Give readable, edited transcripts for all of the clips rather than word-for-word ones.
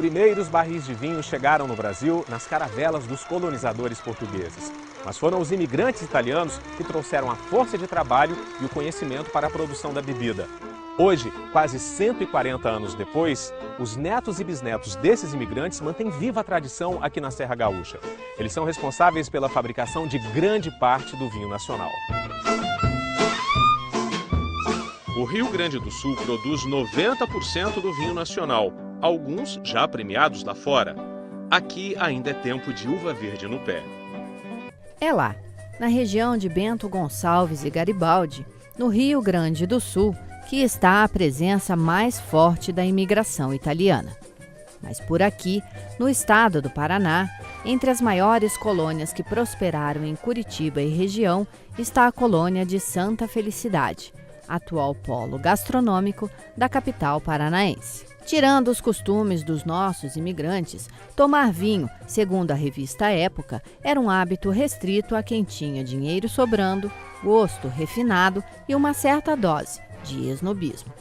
primeiros barris de vinho chegaram no Brasil nas caravelas dos colonizadores portugueses. Mas foram os imigrantes italianos que trouxeram a força de trabalho e o conhecimento para a produção da bebida. Hoje, quase 140 anos depois, os netos e bisnetos desses imigrantes mantêm viva a tradição aqui na Serra Gaúcha. Eles são responsáveis pela fabricação de grande parte do vinho nacional. O Rio Grande do Sul produz 90% do vinho nacional, alguns já premiados lá fora. Aqui ainda é tempo de uva verde no pé. É lá, na região de Bento Gonçalves e Garibaldi, no Rio Grande do Sul, que está a presença mais forte da imigração italiana. Mas por aqui, no estado do Paraná, entre as maiores colônias que prosperaram em Curitiba e região, está a colônia de Santa Felicidade, atual polo gastronômico da capital paranaense. Tirando os costumes dos nossos imigrantes, tomar vinho, segundo a revista Época, era um hábito restrito a quem tinha dinheiro sobrando, gosto refinado e uma certa dose de esnobismo.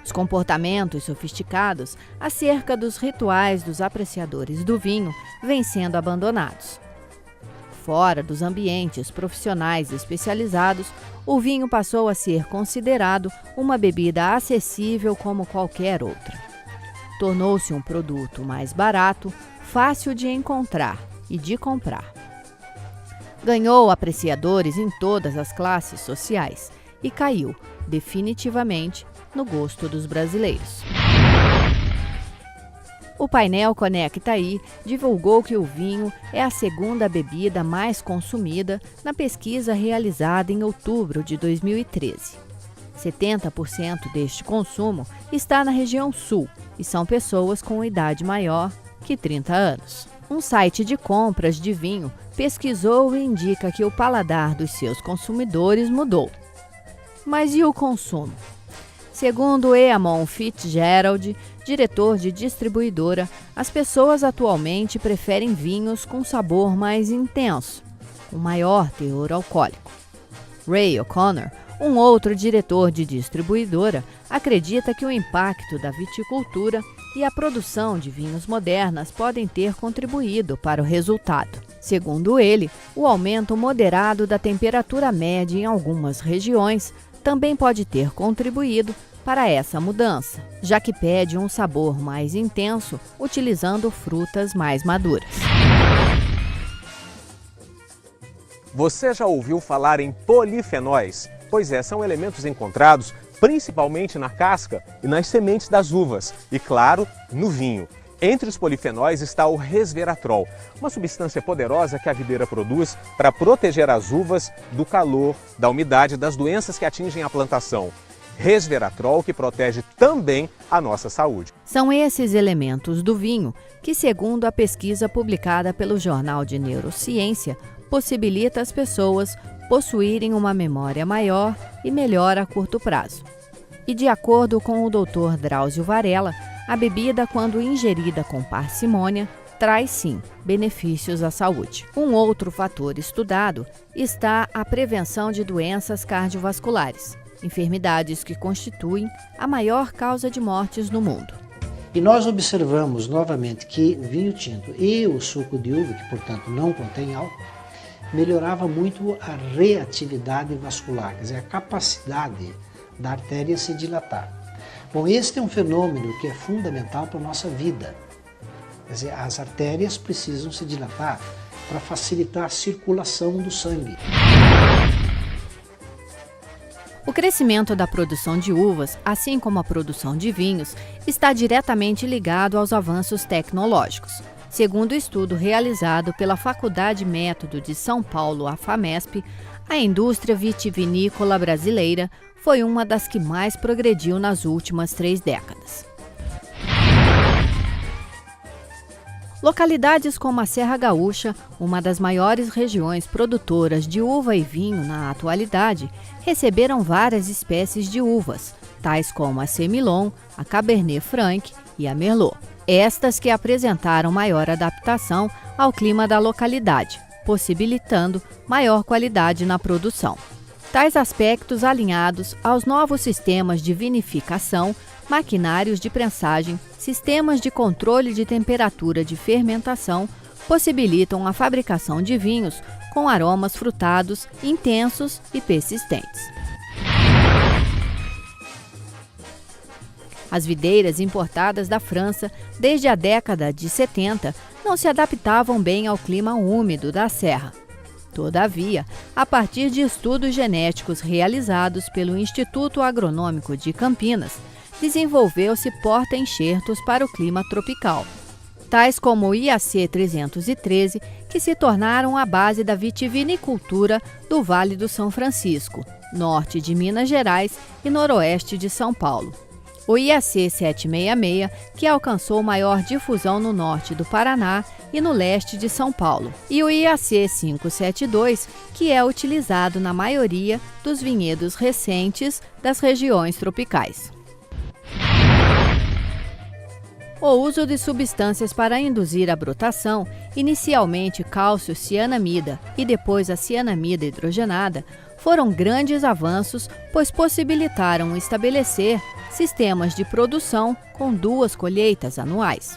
Os comportamentos sofisticados acerca dos rituais dos apreciadores do vinho vêm sendo abandonados. Fora dos ambientes profissionais especializados, o vinho passou a ser considerado uma bebida acessível como qualquer outra. Tornou-se um produto mais barato, fácil de encontrar e de comprar. Ganhou apreciadores em todas as classes sociais e caiu, definitivamente, no gosto dos brasileiros. O painel Conectaí divulgou que o vinho é a segunda bebida mais consumida na pesquisa realizada em outubro de 2013. 70% deste consumo está na região sul e são pessoas com idade maior que 30 anos. Um site de compras de vinho pesquisou e indica que o paladar dos seus consumidores mudou. Mas e o consumo? Segundo Eamon Fitzgerald, diretor de distribuidora, as pessoas atualmente preferem vinhos com sabor mais intenso, com maior teor alcoólico. Ray O'Connor, um outro diretor de distribuidora, acredita que o impacto da viticultura e a produção de vinhos modernas podem ter contribuído para o resultado. Segundo ele, o aumento moderado da temperatura média em algumas regiões também pode ter contribuído para essa mudança, já que pede um sabor mais intenso utilizando frutas mais maduras. Você já ouviu falar em polifenóis? Pois é, são elementos encontrados principalmente na casca e nas sementes das uvas e, claro, no vinho. Entre os polifenóis está o resveratrol, uma substância poderosa que a videira produz para proteger as uvas do calor, da umidade e das doenças que atingem a plantação. Resveratrol que protege também a nossa saúde. São esses elementos do vinho que, segundo a pesquisa publicada pelo Jornal de Neurociência, possibilita as pessoas possuírem uma memória maior e melhor a curto prazo. E de acordo com o Dr. Drauzio Varela, a bebida, quando ingerida com parcimônia, traz sim benefícios à saúde. Um outro fator estudado está a prevenção de doenças cardiovasculares, enfermidades que constituem a maior causa de mortes no mundo. E nós observamos novamente que vinho tinto e o suco de uva, que portanto não contém álcool, melhorava muito a reatividade vascular, quer dizer, a capacidade da artéria se dilatar. Bom, este é um fenômeno que é fundamental para a nossa vida. Quer dizer, as artérias precisam se dilatar para facilitar a circulação do sangue. O crescimento da produção de uvas, assim como a produção de vinhos, está diretamente ligado aos avanços tecnológicos. Segundo o estudo realizado pela Faculdade Método de São Paulo, a FAMESP, a indústria vitivinícola brasileira foi uma das que mais progrediu nas últimas 3 décadas. Localidades como a Serra Gaúcha, uma das maiores regiões produtoras de uva e vinho na atualidade, receberam várias espécies de uvas, tais como a Semillon, a Cabernet Franc e a Merlot. Estas que apresentaram maior adaptação ao clima da localidade, possibilitando maior qualidade na produção. Tais aspectos alinhados aos novos sistemas de vinificação maquinários de prensagem, sistemas de controle de temperatura de fermentação possibilitam a fabricação de vinhos com aromas frutados, intensos e persistentes. As videiras importadas da França desde a década de 70 não se adaptavam bem ao clima úmido da serra. Todavia, a partir de estudos genéticos realizados pelo Instituto Agronômico de Campinas, desenvolveu-se porta-enxertos para o clima tropical, tais como o IAC 313, que se tornaram a base da vitivinicultura do Vale do São Francisco, norte de Minas Gerais e noroeste de São Paulo. O IAC 766, que alcançou maior difusão no norte do Paraná e no leste de São Paulo, e o IAC 572, que é utilizado na maioria dos vinhedos recentes das regiões tropicais. O uso de substâncias para induzir a brotação, inicialmente cálcio cianamida e depois a cianamida hidrogenada, foram grandes avanços, pois possibilitaram estabelecer sistemas de produção com 2 colheitas anuais.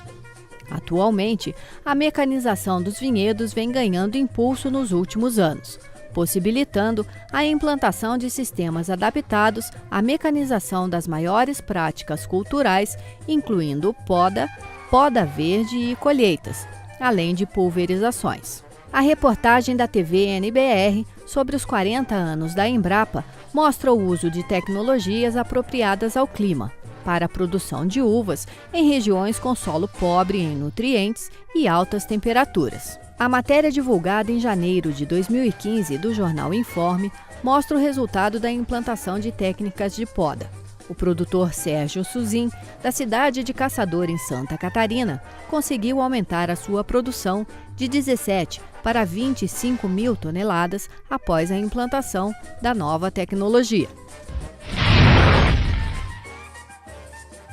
Atualmente, a mecanização dos vinhedos vem ganhando impulso nos últimos anos, possibilitando a implantação de sistemas adaptados à mecanização das maiores práticas culturais, incluindo poda, poda verde e colheitas, além de pulverizações. A reportagem da TV NBR sobre os 40 anos da Embrapa mostra o uso de tecnologias apropriadas ao clima para a produção de uvas em regiões com solo pobre em nutrientes e altas temperaturas. A matéria divulgada em janeiro de 2015 do jornal Informe mostra o resultado da implantação de técnicas de poda. O produtor Sérgio Suzin, da cidade de Caçador, em Santa Catarina, conseguiu aumentar a sua produção de 17 para 25 mil toneladas após a implantação da nova tecnologia.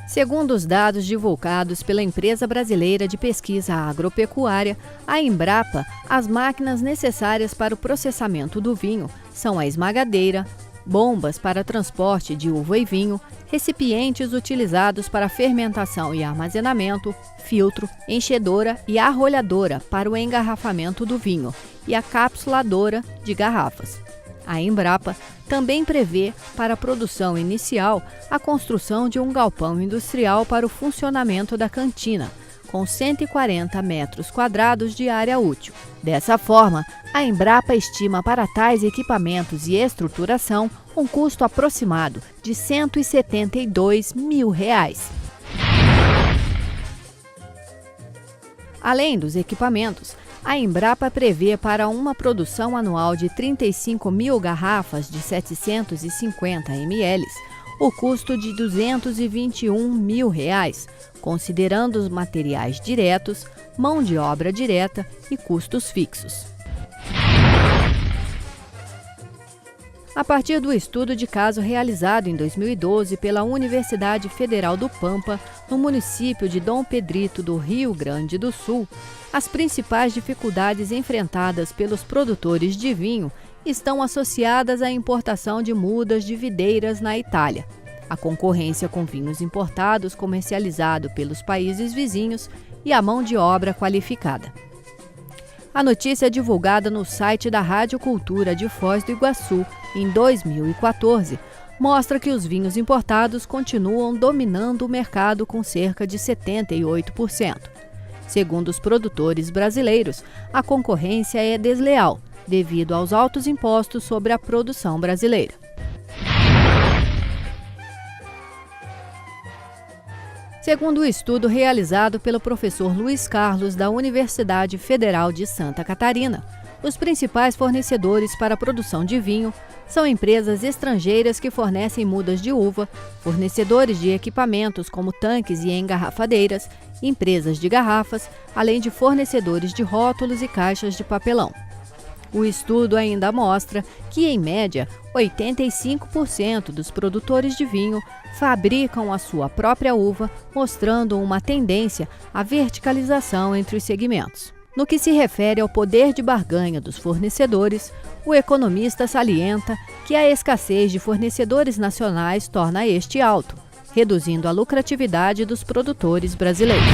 Segundo os dados divulgados pela Empresa Brasileira de Pesquisa Agropecuária, a Embrapa, as máquinas necessárias para o processamento do vinho são a esmagadeira, bombas para transporte de uva e vinho, recipientes utilizados para fermentação e armazenamento, filtro, enchedora e arrolhadora para o engarrafamento do vinho e a capsuladora de garrafas. A Embrapa também prevê para a produção inicial a construção de um galpão industrial para o funcionamento da cantina, com 140 metros quadrados de área útil. Dessa forma, a Embrapa estima para tais equipamentos e estruturação um custo aproximado de R$ 172 mil. Além dos equipamentos, a Embrapa prevê para uma produção anual de 35 mil garrafas de 750 ml, o custo de R$ 221 mil, considerando os materiais diretos, mão de obra direta e custos fixos. A partir do estudo de caso realizado em 2012 pela Universidade Federal do Pampa, no município de Dom Pedrito do Rio Grande do Sul, as principais dificuldades enfrentadas pelos produtores de vinho estão associadas à importação de mudas de videiras na Itália, a concorrência com vinhos importados comercializados pelos países vizinhos e a mão de obra qualificada. A notícia divulgada no site da Rádio Cultura de Foz do Iguaçu em 2014 mostra que os vinhos importados continuam dominando o mercado com cerca de 78%. Segundo os produtores brasileiros, a concorrência é desleal, devido aos altos impostos sobre a produção brasileira. Segundo o estudo realizado pelo professor Luiz Carlos, da Universidade Federal de Santa Catarina, os principais fornecedores para a produção de vinho são empresas estrangeiras que fornecem mudas de uva, fornecedores de equipamentos como tanques e engarrafadeiras, empresas de garrafas, além de fornecedores de rótulos e caixas de papelão. O estudo ainda mostra que, em média, 85% dos produtores de vinho fabricam a sua própria uva, mostrando uma tendência à verticalização entre os segmentos. No que se refere ao poder de barganha dos fornecedores, o economista salienta que a escassez de fornecedores nacionais torna este alto. reduzindo a lucratividade dos produtores brasileiros.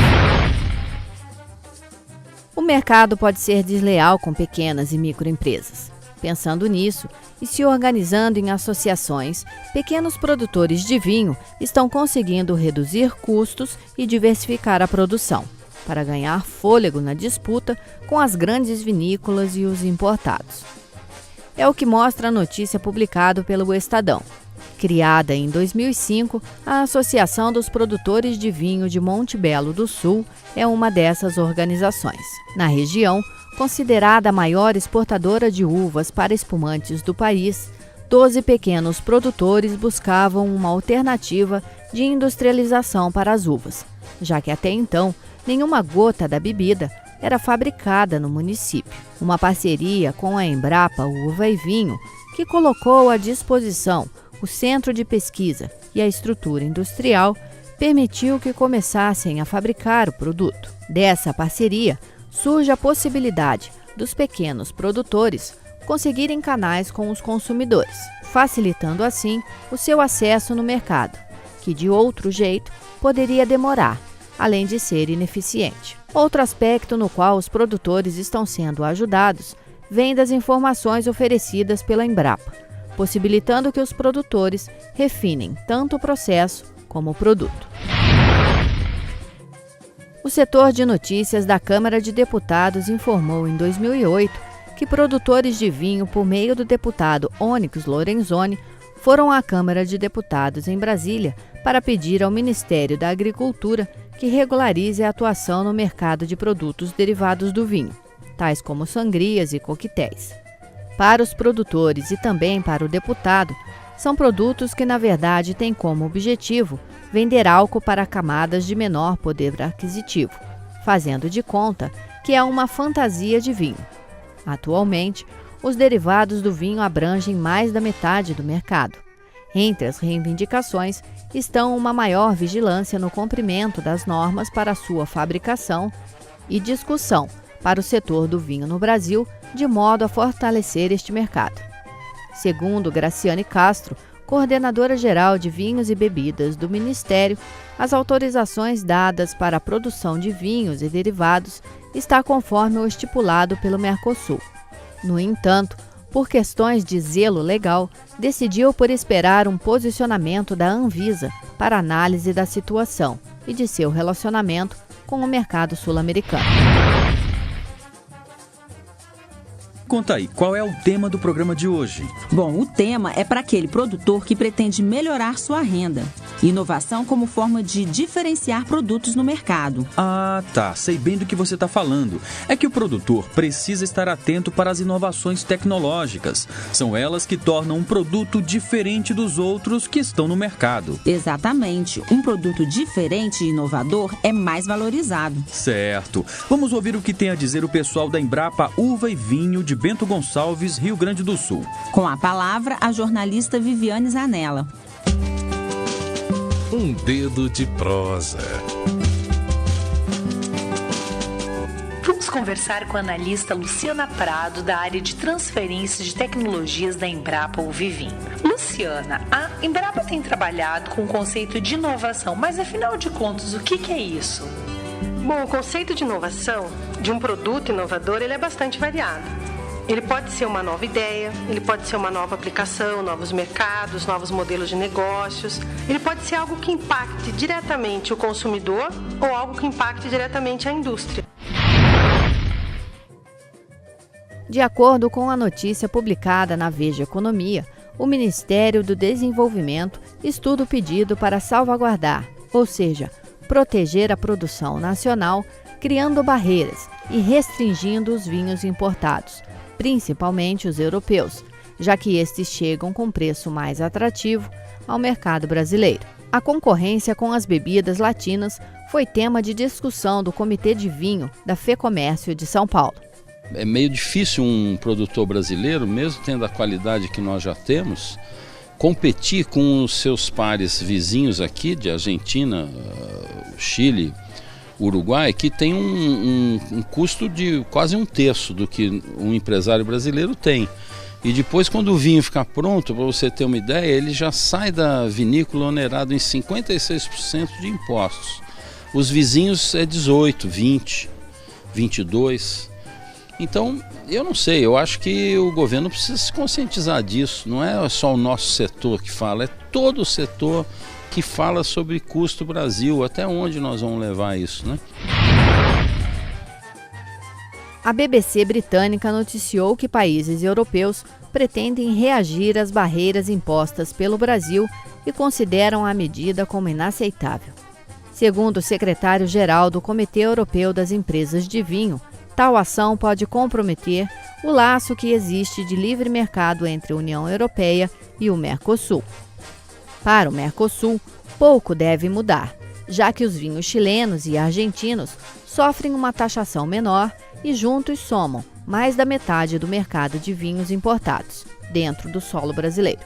O mercado pode ser desleal com pequenas e microempresas. Pensando nisso e se organizando em associações, pequenos produtores de vinho estão conseguindo reduzir custos e diversificar a produção, para ganhar fôlego na disputa com as grandes vinícolas e os importados. É o que mostra a notícia publicada pelo Estadão. Criada em 2005, a Associação dos Produtores de Vinho de Monte Belo do Sul é uma dessas organizações. Na região, considerada a maior exportadora de uvas para espumantes do país, 12 pequenos produtores buscavam uma alternativa de industrialização para as uvas, já que até então nenhuma gota da bebida era fabricada no município. Uma parceria com a Embrapa Uva e Vinho, que colocou à disposição o centro de pesquisa e a estrutura industrial, permitiu que começassem a fabricar o produto. Dessa parceria, surge a possibilidade dos pequenos produtores conseguirem canais com os consumidores, facilitando assim o seu acesso no mercado, que de outro jeito poderia demorar, além de ser ineficiente. Outro aspecto no qual os produtores estão sendo ajudados vem das informações oferecidas pela Embrapa, possibilitando que os produtores refinem tanto o processo como o produto. O setor de notícias da Câmara de Deputados informou em 2008 que produtores de vinho, por meio do deputado Onyx Lorenzoni, foram à Câmara de Deputados em Brasília para pedir ao Ministério da Agricultura que regularize a atuação no mercado de produtos derivados do vinho, tais como sangrias e coquetéis. Para os produtores e também para o deputado, são produtos que, na verdade, têm como objetivo vender álcool para camadas de menor poder aquisitivo, fazendo de conta que é uma fantasia de vinho. Atualmente, os derivados do vinho abrangem mais da metade do mercado. Entre as reivindicações estão uma maior vigilância no cumprimento das normas para sua fabricação e discussão para o setor do vinho no Brasil, de modo a fortalecer este mercado. Segundo Graciane Castro, coordenadora-geral de vinhos e bebidas do Ministério, as autorizações dadas para a produção de vinhos e derivados está conforme o estipulado pelo Mercosul. No entanto, por questões de zelo legal, decidiu por esperar um posicionamento da Anvisa para análise da situação e de seu relacionamento com o mercado sul-americano. Conta aí, qual é o tema do programa de hoje? Bom, o tema é para aquele produtor que pretende melhorar sua renda. Inovação como forma de diferenciar produtos no mercado. Ah, tá. Sei bem do que você está falando. É que o produtor precisa estar atento para as inovações tecnológicas. São elas que tornam um produto diferente dos outros que estão no mercado. Exatamente. Um produto diferente e inovador é mais valorizado. Certo. Vamos ouvir o que tem a dizer o pessoal da Embrapa Uva e Vinho de Bento Gonçalves, Rio Grande do Sul. Com a palavra, a jornalista Viviane Zanella. Um dedo de prosa. Vamos conversar com a analista Luciana Prado, da área de transferência de tecnologias da Embrapa Uva e Vinho. Luciana, a Embrapa tem trabalhado com o conceito de inovação, mas afinal de contas, o que é isso? Bom, o conceito de inovação de um produto inovador ele é bastante variado. Ele pode ser uma nova ideia, ele pode ser uma nova aplicação, novos mercados, novos modelos de negócios. Ele pode ser algo que impacte diretamente o consumidor ou algo que impacte diretamente a indústria. De acordo com a notícia publicada na Veja Economia, o Ministério do Desenvolvimento estuda o pedido para salvaguardar, ou seja, proteger a produção nacional, criando barreiras e restringindo os vinhos importados, principalmente os europeus, já que estes chegam com preço mais atrativo ao mercado brasileiro. A concorrência com as bebidas latinas foi tema de discussão do Comitê de Vinho da FEComércio de São Paulo. É meio difícil um produtor brasileiro, mesmo tendo a qualidade que nós já temos, competir com os seus pares vizinhos aqui, de Argentina, Chile, Uruguai, que tem um custo de quase um terço do que um empresário brasileiro tem. E depois, quando o vinho ficar pronto, para você ter uma ideia, ele já sai da vinícola onerado em 56% de impostos. Os vizinhos é 18, 20, 22. Então, eu não sei, eu acho que o governo precisa se conscientizar disso. Não é só o nosso setor que fala, é todo o setor que fala sobre custo Brasil. Até onde nós vamos levar isso, né? A BBC britânica noticiou que países europeus pretendem reagir às barreiras impostas pelo Brasil e consideram a medida como inaceitável. Segundo o secretário-geral do Comitê Europeu das Empresas de Vinho, tal ação pode comprometer o laço que existe de livre mercado entre a União Europeia e o Mercosul. Para o Mercosul, pouco deve mudar, já que os vinhos chilenos e argentinos sofrem uma taxação menor e juntos somam mais da metade do mercado de vinhos importados, dentro do solo brasileiro.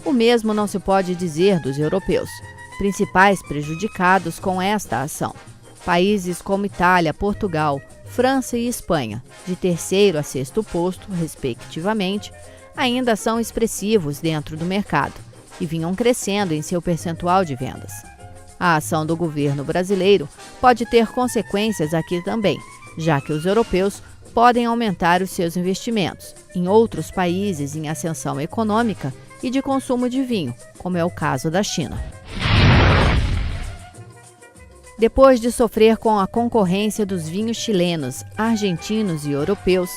O mesmo não se pode dizer dos europeus, principais prejudicados com esta ação. Países como Itália, Portugal, França e Espanha, de terceiro a sexto posto, respectivamente, ainda são expressivos dentro do mercado e vinham crescendo em seu percentual de vendas. A ação do governo brasileiro pode ter consequências aqui também, já que os europeus podem aumentar os seus investimentos em outros países em ascensão econômica e de consumo de vinho, como é o caso da China. Depois de sofrer com a concorrência dos vinhos chilenos, argentinos e europeus,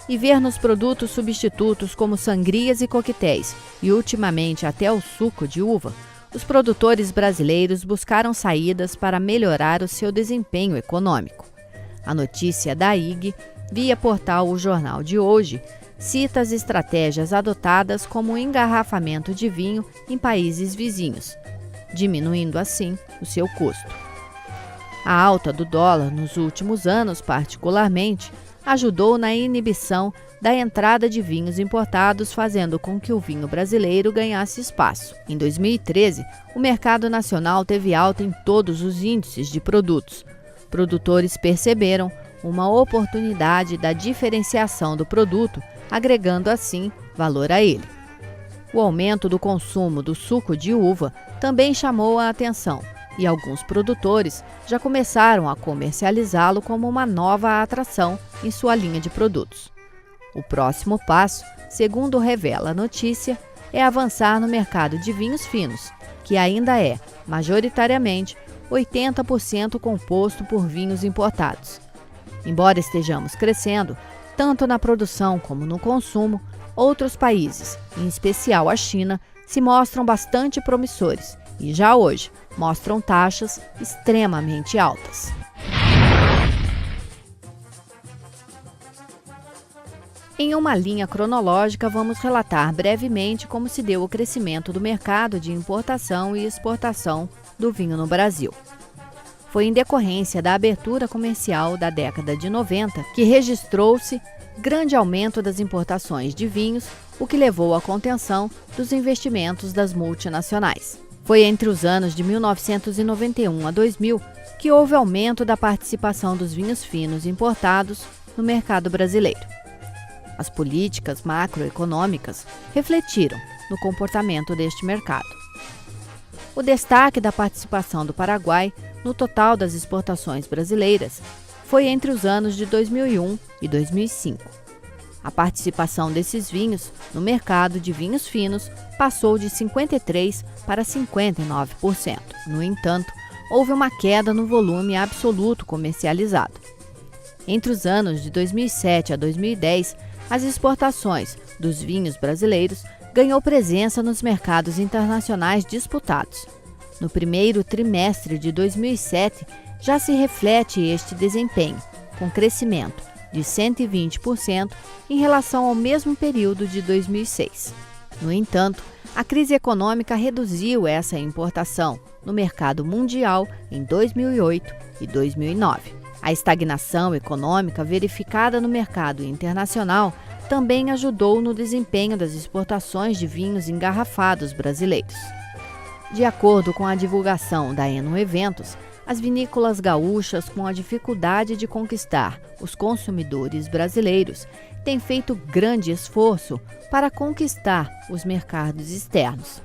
e ver nos produtos substitutos como sangrias e coquetéis, e ultimamente até o suco de uva, os produtores brasileiros buscaram saídas para melhorar o seu desempenho econômico. A notícia da IG, via portal O Jornal de Hoje, cita as estratégias adotadas como o engarrafamento de vinho em países vizinhos, diminuindo assim o seu custo. A alta do dólar nos últimos anos, particularmente, ajudou na inibição da entrada de vinhos importados, fazendo com que o vinho brasileiro ganhasse espaço. Em 2013, o mercado nacional teve alta em todos os índices de produtos. Produtores perceberam uma oportunidade da diferenciação do produto, agregando assim valor a ele. O aumento do consumo do suco de uva também chamou a atenção, e alguns produtores já começaram a comercializá-lo como uma nova atração em sua linha de produtos. O próximo passo, segundo revela a notícia, é avançar no mercado de vinhos finos, que ainda é, majoritariamente, 80% composto por vinhos importados. Embora estejamos crescendo, tanto na produção como no consumo, outros países, em especial a China, se mostram bastante promissores e já hoje mostram taxas extremamente altas. Em uma linha cronológica, vamos relatar brevemente como se deu o crescimento do mercado de importação e exportação do vinho no Brasil. Foi em decorrência da abertura comercial da década de 90 que registrou-se grande aumento das importações de vinhos, o que levou à contenção dos investimentos das multinacionais. Foi entre os anos de 1991 a 2000 que houve aumento da participação dos vinhos finos importados no mercado brasileiro. As políticas macroeconômicas refletiram no comportamento deste mercado. O destaque da participação do Paraguai no total das exportações brasileiras foi entre os anos de 2001 e 2005. A participação desses vinhos no mercado de vinhos finos passou de 53% para 59%. No entanto, houve uma queda no volume absoluto comercializado. Entre os anos de 2007 a 2010, as exportações dos vinhos brasileiros ganhou presença nos mercados internacionais disputados. No primeiro trimestre de 2007, já se reflete este desempenho, com crescimento de 120% em relação ao mesmo período de 2006. No entanto, a crise econômica reduziu essa importação no mercado mundial em 2008 e 2009. A estagnação econômica verificada no mercado internacional também ajudou no desempenho das exportações de vinhos engarrafados brasileiros. De acordo com a divulgação da Eno Eventos, as vinícolas gaúchas, com a dificuldade de conquistar os consumidores brasileiros, tem feito grande esforço para conquistar os mercados externos.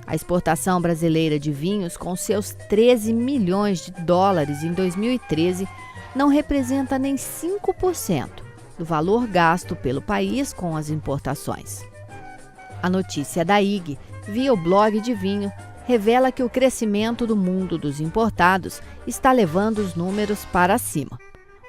A exportação brasileira de vinhos, com seus 13 milhões de dólares em 2013, não representa nem 5% do valor gasto pelo país com as importações. A notícia da IG, via o blog de vinho, revela que o crescimento do mundo dos importados está levando os números para cima.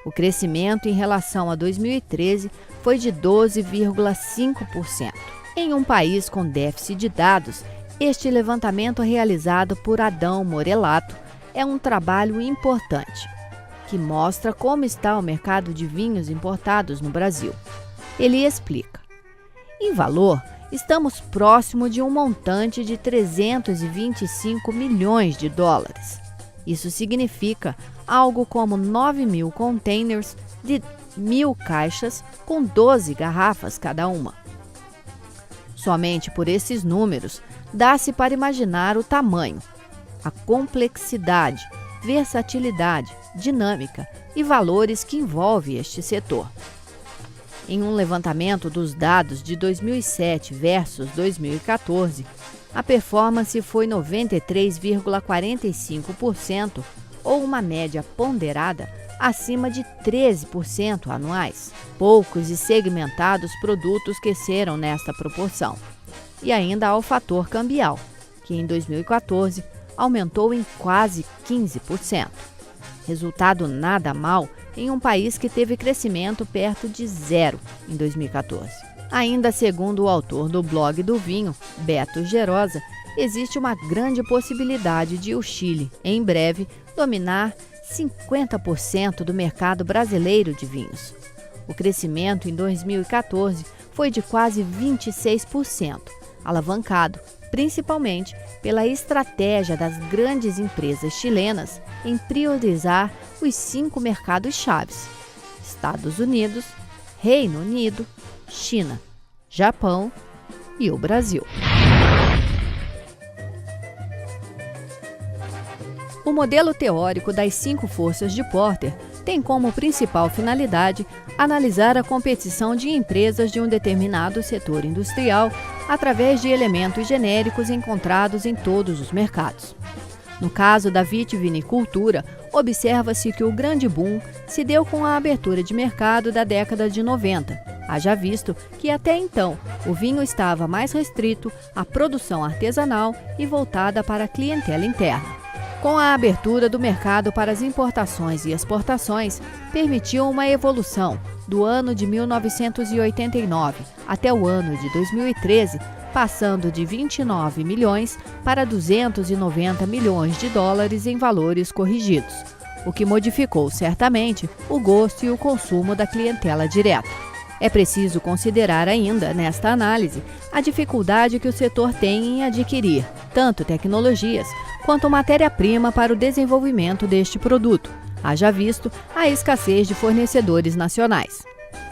O crescimento em relação a 2013 foi de 12,5%. Em um país com déficit de dados, este levantamento realizado por Adão Morelato é um trabalho importante, que mostra como está o mercado de vinhos importados no Brasil. Ele explica: em valor, estamos próximo de um montante de 325 milhões de dólares. Isso significa algo como 9.000 containers de 1.000 caixas com 12 garrafas cada uma. Somente por esses números, dá-se para imaginar o tamanho, a complexidade, versatilidade, dinâmica e valores que envolve este setor. Em um levantamento dos dados de 2007 versus 2014, a performance foi 93,45%, ou uma média ponderada acima de 13% anuais. Poucos e segmentados produtos cresceram nesta proporção. E ainda há o fator cambial, que em 2014 aumentou em quase 15%. Resultado nada mal em um país que teve crescimento perto de zero em 2014. Ainda segundo o autor do blog do vinho, Beto Gerosa, existe uma grande possibilidade de o Chile, em breve, dominar 50% do mercado brasileiro de vinhos. O crescimento em 2014 foi de quase 26%, alavancado principalmente pela estratégia das grandes empresas chilenas em priorizar os 5 mercados chaves: Estados Unidos, Reino Unido, China, Japão e o Brasil. O modelo teórico das 5 forças de Porter tem como principal finalidade analisar a competição de empresas de um determinado setor industrial através de elementos genéricos encontrados em todos os mercados. No caso da vitivinicultura, observa-se que o grande boom se deu com a abertura de mercado da década de 90, haja visto que até então o vinho estava mais restrito à produção artesanal e voltada para a clientela interna. Com a abertura do mercado para as importações e exportações, permitiu uma evolução do ano de 1989 até o ano de 2013, passando de 29 milhões para 290 milhões de dólares em valores corrigidos, o que modificou certamente o gosto e o consumo da clientela direta. É preciso considerar ainda, nesta análise, a dificuldade que o setor tem em adquirir tanto tecnologias quanto matéria-prima para o desenvolvimento deste produto, haja visto a escassez de fornecedores nacionais.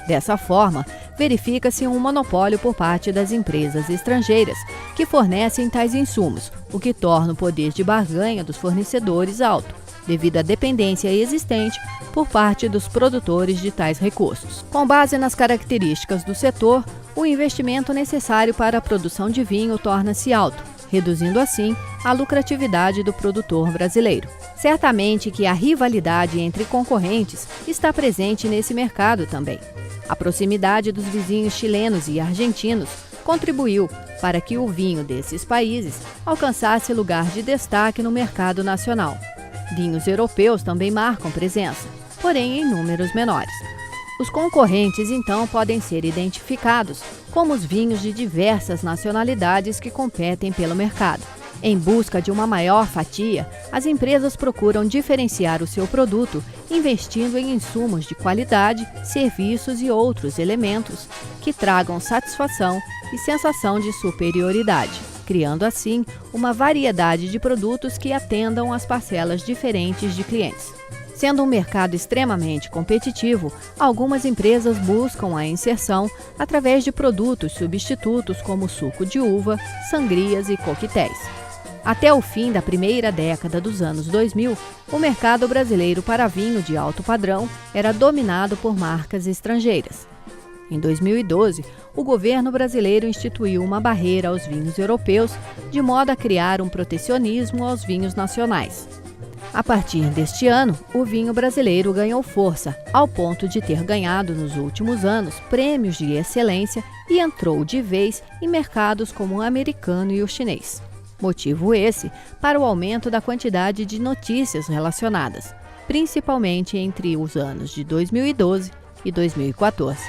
Dessa forma, verifica-se um monopólio por parte das empresas estrangeiras que fornecem tais insumos, o que torna o poder de barganha dos fornecedores alto, devido à dependência existente por parte dos produtores de tais recursos. Com base nas características do setor, o investimento necessário para a produção de vinho torna-se alto, reduzindo assim a lucratividade do produtor brasileiro. Certamente que a rivalidade entre concorrentes está presente nesse mercado também. A proximidade dos vizinhos chilenos e argentinos contribuiu para que o vinho desses países alcançasse lugar de destaque no mercado nacional. Vinhos europeus também marcam presença, porém em números menores. Os concorrentes, então, podem ser identificados como os vinhos de diversas nacionalidades que competem pelo mercado. Em busca de uma maior fatia, as empresas procuram diferenciar o seu produto investindo em insumos de qualidade, serviços e outros elementos que tragam satisfação e sensação de superioridade, criando assim uma variedade de produtos que atendam às parcelas diferentes de clientes. Sendo um mercado extremamente competitivo, algumas empresas buscam a inserção através de produtos substitutos como suco de uva, sangrias e coquetéis. Até o fim da primeira década dos anos 2000, o mercado brasileiro para vinho de alto padrão era dominado por marcas estrangeiras. Em 2012, o governo brasileiro instituiu uma barreira aos vinhos europeus, de modo a criar um protecionismo aos vinhos nacionais. A partir deste ano, o vinho brasileiro ganhou força, ao ponto de ter ganhado nos últimos anos prêmios de excelência e entrou de vez em mercados como o americano e o chinês. Motivo esse para o aumento da quantidade de notícias relacionadas, principalmente entre os anos de 2012 e 2014.